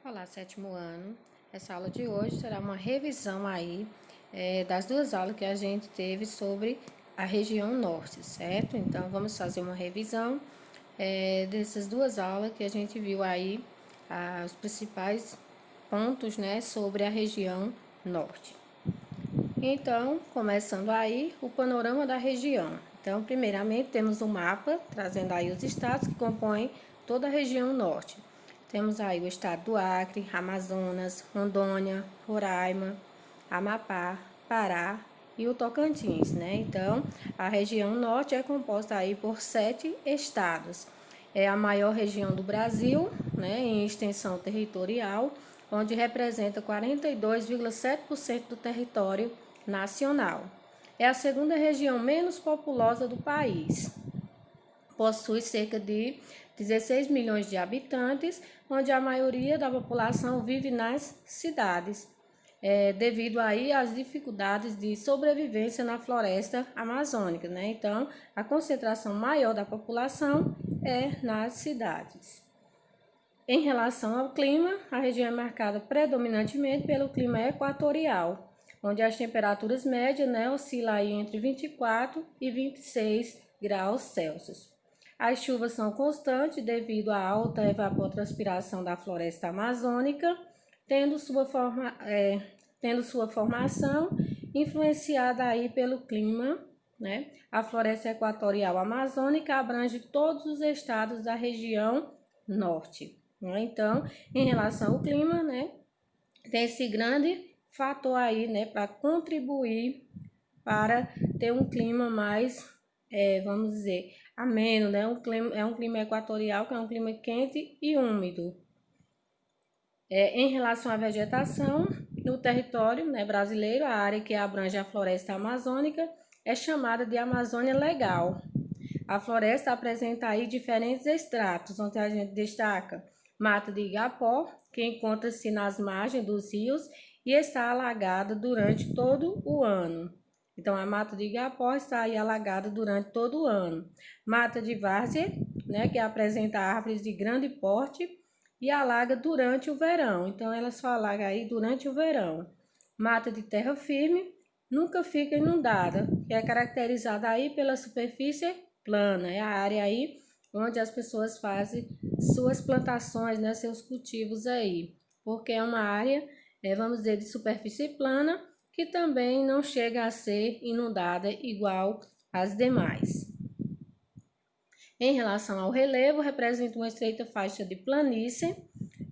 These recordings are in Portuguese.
Olá, sétimo ano. Essa aula de hoje será uma revisão aí das duas aulas que a gente teve sobre a região norte, certo? Então, vamos fazer uma revisão dessas duas aulas que a gente viu aí, os principais pontos, né, sobre a região norte. Então, começando aí o panorama da região. Então, primeiramente, temos um mapa trazendo aí os estados que compõem toda a região norte. Temos aí o estado do Acre, Amazonas, Rondônia, Roraima, Amapá, Pará e o Tocantins, né? Então, a região norte é composta aí por 7 estados. É a maior região do Brasil, né, em extensão territorial, onde representa 42,7% do território nacional. É a segunda região menos populosa do país. Possui cerca de 16 milhões de habitantes, onde a maioria da população vive nas cidades, devido aí às dificuldades de sobrevivência na floresta amazônica, né? Então, a concentração maior da população é nas cidades. Em relação ao clima, a região é marcada predominantemente pelo clima equatorial, onde as temperaturas médias, né, oscilam aí entre 24 e 26 graus Celsius. As chuvas são constantes devido à alta evapotranspiração da floresta amazônica, tendo sua formação influenciada aí pelo clima, né? A floresta equatorial amazônica abrange todos os estados da região norte. Então, em relação ao clima, né, tem esse grande fator aí, né, para contribuir para ter um clima mais, vamos dizer, ameno, né? É um clima equatorial, que é um clima quente e úmido. Em relação à vegetação, no território, né, brasileiro, a área que abrange a floresta amazônica é chamada de Amazônia Legal. A floresta apresenta aí diferentes estratos, onde a gente destaca Mata de Igapó, que encontra-se nas margens dos rios e está alagada durante todo o ano. Então, a Mata de Igapó está aí alagada durante todo o ano. Mata de Várzea, né, que apresenta árvores de grande porte e alaga durante o verão. Então, ela só alaga aí durante o verão. Mata de terra firme nunca fica inundada, que é caracterizada aí pela superfície plana. É a área aí onde as pessoas fazem suas plantações, né, seus cultivos aí, porque é uma área, vamos dizer, de superfície plana, que também não chega a ser inundada igual às demais. Em relação ao relevo, representa uma estreita faixa de planície,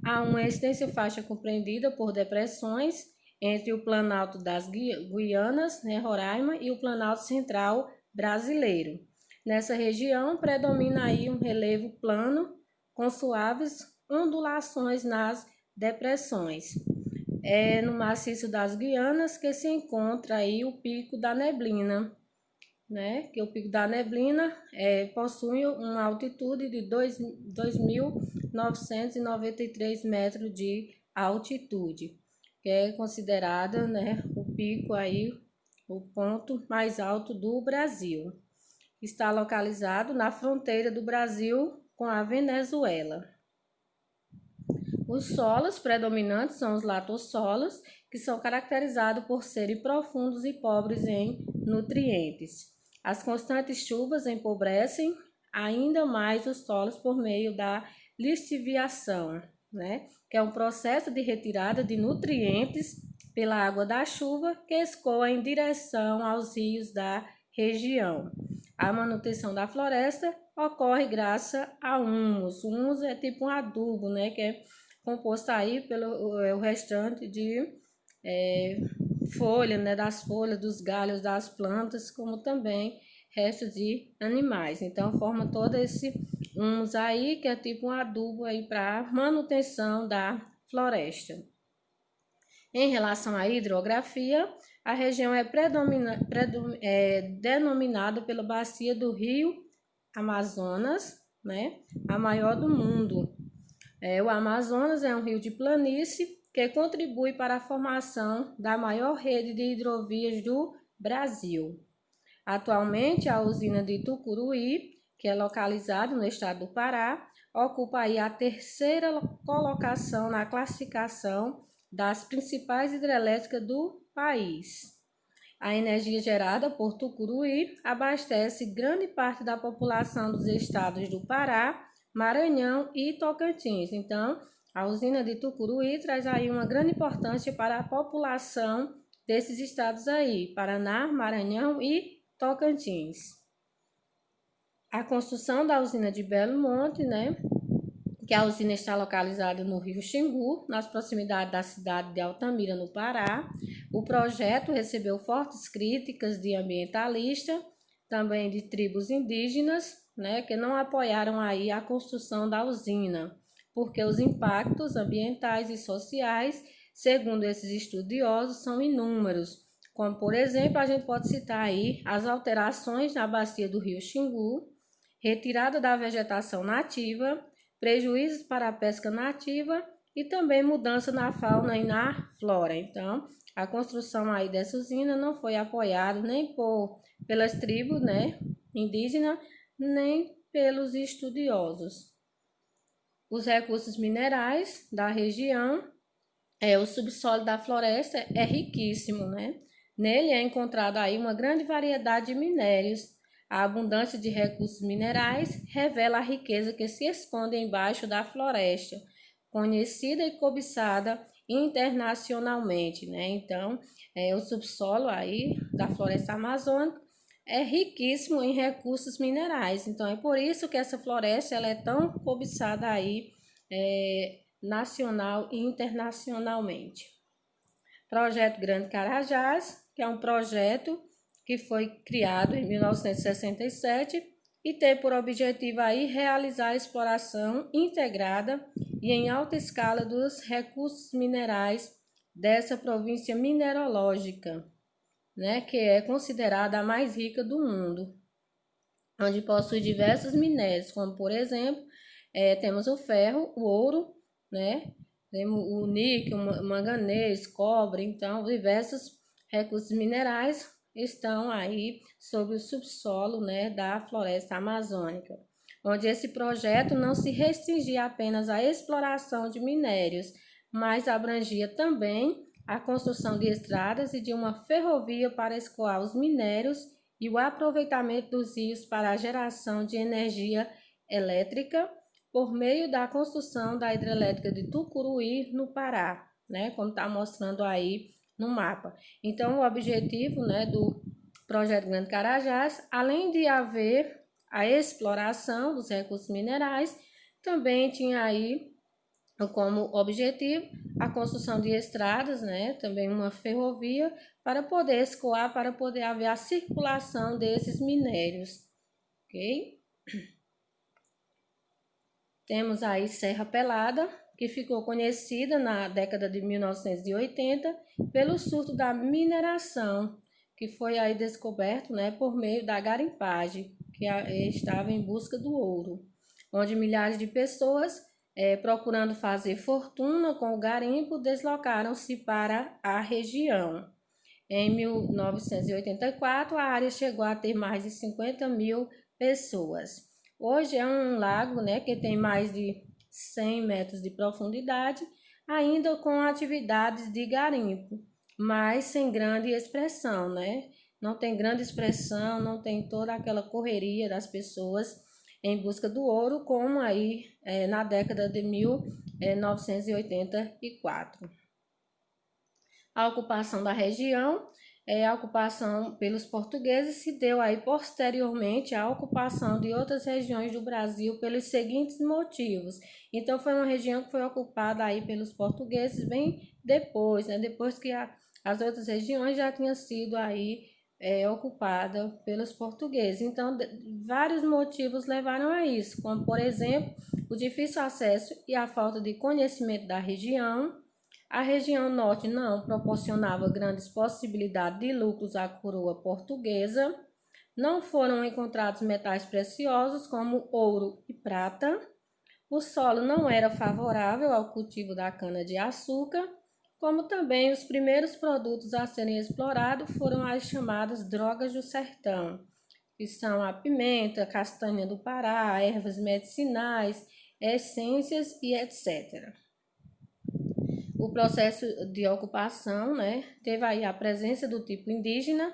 há uma extensa faixa compreendida por depressões entre o Planalto das Guianas, né, Roraima, e o Planalto Central brasileiro. Nessa região predomina aí um relevo plano com suaves ondulações nas depressões. É no maciço das Guianas que se encontra aí o Pico da Neblina, né? Que o Pico da Neblina possui uma altitude de 2.993 metros de altitude, que é considerada, né, o pico aí, o ponto mais alto do Brasil. Está localizado na fronteira do Brasil com a Venezuela. Os solos predominantes são os latossolos, que são caracterizados por serem profundos e pobres em nutrientes. As constantes chuvas empobrecem ainda mais os solos por meio da lixiviação, né? Que é um processo de retirada de nutrientes pela água da chuva que escoa em direção aos rios da região. A manutenção da floresta ocorre graças a humus. O humus é tipo um adubo, né? Que é composto aí pelo o restante de folha, né? Das folhas, dos galhos das plantas, como também restos de animais. Então, forma todo esse humus aí, que é tipo um adubo aí para manutenção da floresta. Em relação à hidrografia, a região é denominada pela bacia do rio Amazonas, né? A maior do mundo. O Amazonas é um rio de planície que contribui para a formação da maior rede de hidrovias do Brasil. Atualmente, a usina de Tucuruí, que é localizada no estado do Pará, ocupa aí a terceira colocação na classificação das principais hidrelétricas do país. A energia gerada por Tucuruí abastece grande parte da população dos estados do Pará, Maranhão e Tocantins. Então, a usina de Tucuruí traz aí uma grande importância para a população desses estados aí, Paraná, Maranhão e Tocantins. A construção da usina de Belo Monte, que a usina está localizada no Rio Xingu, nas proximidades da cidade de Altamira, no Pará. O projeto recebeu fortes críticas de ambientalistas, também de tribos indígenas, que não apoiaram aí a construção da usina, porque os impactos ambientais e sociais, segundo esses estudiosos, são inúmeros, como, por exemplo, a gente pode citar aí as alterações na bacia do Rio Xingu, retirada da vegetação nativa, prejuízos para a pesca nativa e também mudança na fauna e na flora. Então, a construção aí dessa usina não foi apoiada nem pelas tribos, indígenas, nem pelos estudiosos. Os recursos minerais da região, o subsolo da floresta é riquíssimo, Nele é encontrada aí uma grande variedade de minérios. A abundância de recursos minerais revela a riqueza que se esconde embaixo da floresta, conhecida e cobiçada internacionalmente, Então, o subsolo aí da floresta amazônica é riquíssimo em recursos minerais. Então, é por isso que essa floresta ela é tão cobiçada aí, nacional e internacionalmente. Projeto Grande Carajás, que é um projeto que foi criado em 1967 e tem por objetivo aí realizar a exploração integrada e em alta escala dos recursos minerais dessa província mineralógica, que é considerada a mais rica do mundo, onde possui diversos minérios, como por exemplo, temos o ferro, o ouro, temos o níquel, manganês, cobre, então diversos recursos minerais estão aí sobre o subsolo, da floresta amazônica, onde esse projeto não se restringia apenas à exploração de minérios, mas abrangia também a construção de estradas e de uma ferrovia para escoar os minérios e o aproveitamento dos rios para a geração de energia elétrica por meio da construção da hidrelétrica de Tucuruí, no Pará, como está mostrando aí no mapa. Então, o objetivo, do projeto Grande Carajás, além de haver a exploração dos recursos minerais, também tinha aí como objetivo a construção de estradas, também uma ferrovia para poder escoar, para poder haver a circulação desses minérios, ok? Temos aí Serra Pelada, que ficou conhecida na década de 1980 pelo surto da mineração, que foi aí descoberto, por meio da garimpagem, que estava em busca do ouro, onde milhares de pessoas, procurando fazer fortuna com o garimpo, deslocaram-se para a região. Em 1984, a área chegou a ter mais de 50 mil pessoas. Hoje é um lago, que tem mais de 100 metros de profundidade, ainda com atividades de garimpo, mas sem grande expressão, Não tem grande expressão, não tem toda aquela correria das pessoas em busca do ouro, como aí na década de 1984. A ocupação da região, a ocupação pelos portugueses se deu aí posteriormente à ocupação de outras regiões do Brasil pelos seguintes motivos. Então, foi uma região que foi ocupada aí pelos portugueses bem depois, depois que as outras regiões já tinham sido aí ocupada pelos portugueses. Então, vários motivos levaram a isso, como, por exemplo, o difícil acesso e a falta de conhecimento da região. A região norte não proporcionava grandes possibilidades de lucros à coroa portuguesa. Não foram encontrados metais preciosos como ouro e prata. O solo não era favorável ao cultivo da cana-de-açúcar, como também os primeiros produtos a serem explorados foram as chamadas drogas do sertão, que são a pimenta, castanha do Pará, ervas medicinais essências e etc. O processo de ocupação, né, teve aí a presença do tipo indígena,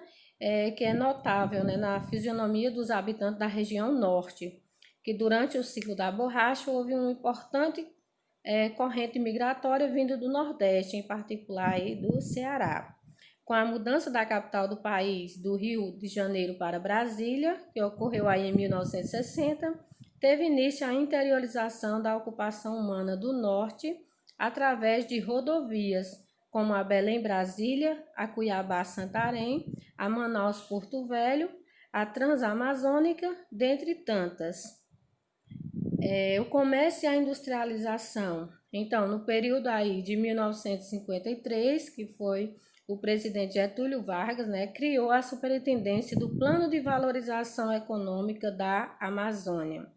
que é notável, né, na fisionomia dos habitantes da região norte, que durante o ciclo da borracha houve um importante corrente migratória vindo do Nordeste, em particular aí do Ceará. Com a mudança da capital do país, do Rio de Janeiro para Brasília, que ocorreu aí em 1960, teve início a interiorização da ocupação humana do Norte através de rodovias, como a Belém-Brasília, a Cuiabá-Santarém, a Manaus-Porto Velho, a Transamazônica, dentre tantas. O comércio e a industrialização. Então, no período aí de 1953, que foi o presidente Getúlio Vargas, né, criou a Superintendência do Plano de Valorização Econômica da Amazônia,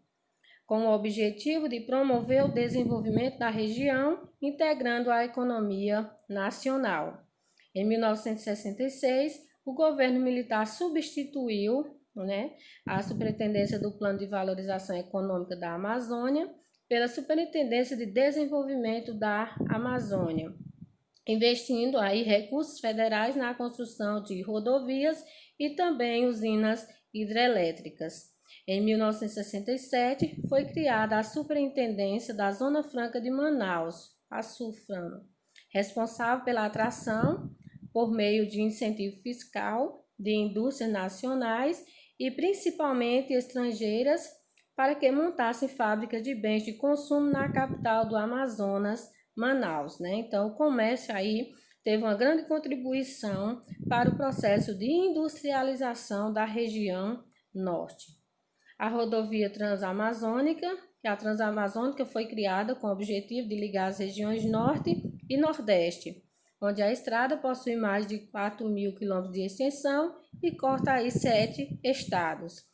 com o objetivo de promover o desenvolvimento da região, integrando a economia nacional. Em 1966, o governo militar substituiu, né, a Superintendência do Plano de Valorização Econômica da Amazônia pela Superintendência de Desenvolvimento da Amazônia, investindo aí recursos federais na construção de rodovias e também usinas hidrelétricas. Em 1967, foi criada a Superintendência da Zona Franca de Manaus, a SUFRAM, responsável pela atração, por meio de incentivo fiscal, de indústrias nacionais e principalmente estrangeiras, para que montassem fábricas de bens de consumo na capital do Amazonas, Manaus, né? Então, o comércio aí teve uma grande contribuição para o processo de industrialização da região norte. A rodovia transamazônica, que a Transamazônica foi criada com o objetivo de ligar as regiões norte e nordeste, onde a estrada possui mais de 4.000 quilômetros de extensão e corta aí 7 estados.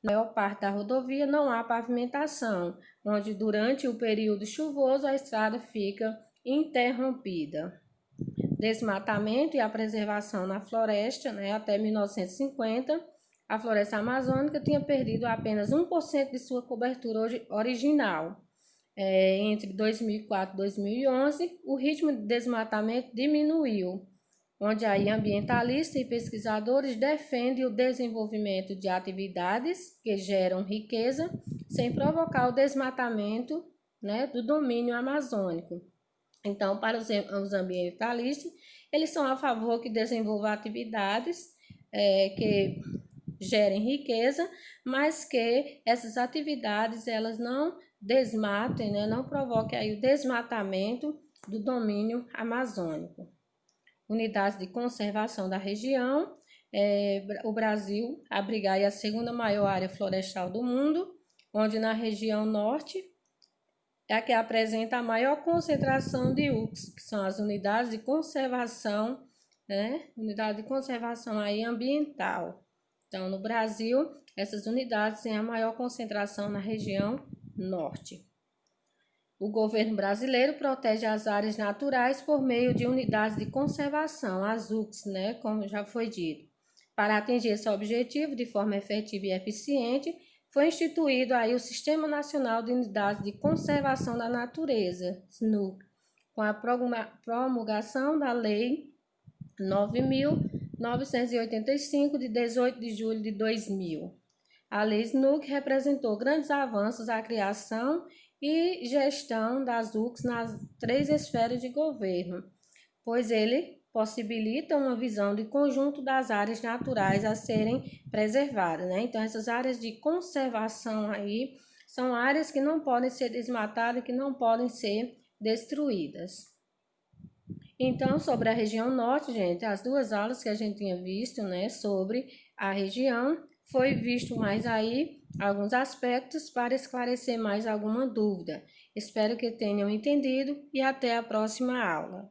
Na maior parte da rodovia não há pavimentação, onde durante o período chuvoso a estrada fica interrompida. Desmatamento e a preservação na floresta, né, até 1950, a floresta amazônica tinha perdido apenas 1% de sua cobertura original. Entre 2004 e 2011, o ritmo de desmatamento diminuiu, onde aí ambientalistas e pesquisadores defendem o desenvolvimento de atividades que geram riqueza sem provocar o desmatamento, né, do domínio amazônico. Então, para os ambientalistas, eles são a favor que desenvolva atividades que gerem riqueza, mas que essas atividades elas não desmatem, né, não provoquem aí o desmatamento do domínio amazônico. Unidades de conservação da região, o Brasil abriga aí a segunda maior área florestal do mundo, onde na região norte é a que apresenta a maior concentração de UCS, que são as unidades de conservação, né? Unidade de conservação aí ambiental. Então, no Brasil, essas unidades têm a maior concentração na região norte. O governo brasileiro protege as áreas naturais por meio de unidades de conservação, as UCS, né, como já foi dito. Para atingir esse objetivo de forma efetiva e eficiente, foi instituído aí o Sistema Nacional de Unidades de Conservação da Natureza, SNUC, com a promulgação da Lei 9.985, de 18 de julho de 2000. A Lei SNUC representou grandes avanços à criação e gestão das UCS nas 3 esferas de governo, pois ele possibilita uma visão de conjunto das áreas naturais a serem preservadas, né? Então, essas áreas de conservação aí são áreas que não podem ser desmatadas, que não podem ser destruídas. Então, sobre a região norte, gente, as 2 aulas que a gente tinha visto, né, sobre a região, foi visto mais aí alguns aspectos para esclarecer mais alguma dúvida. Espero que tenham entendido e até a próxima aula.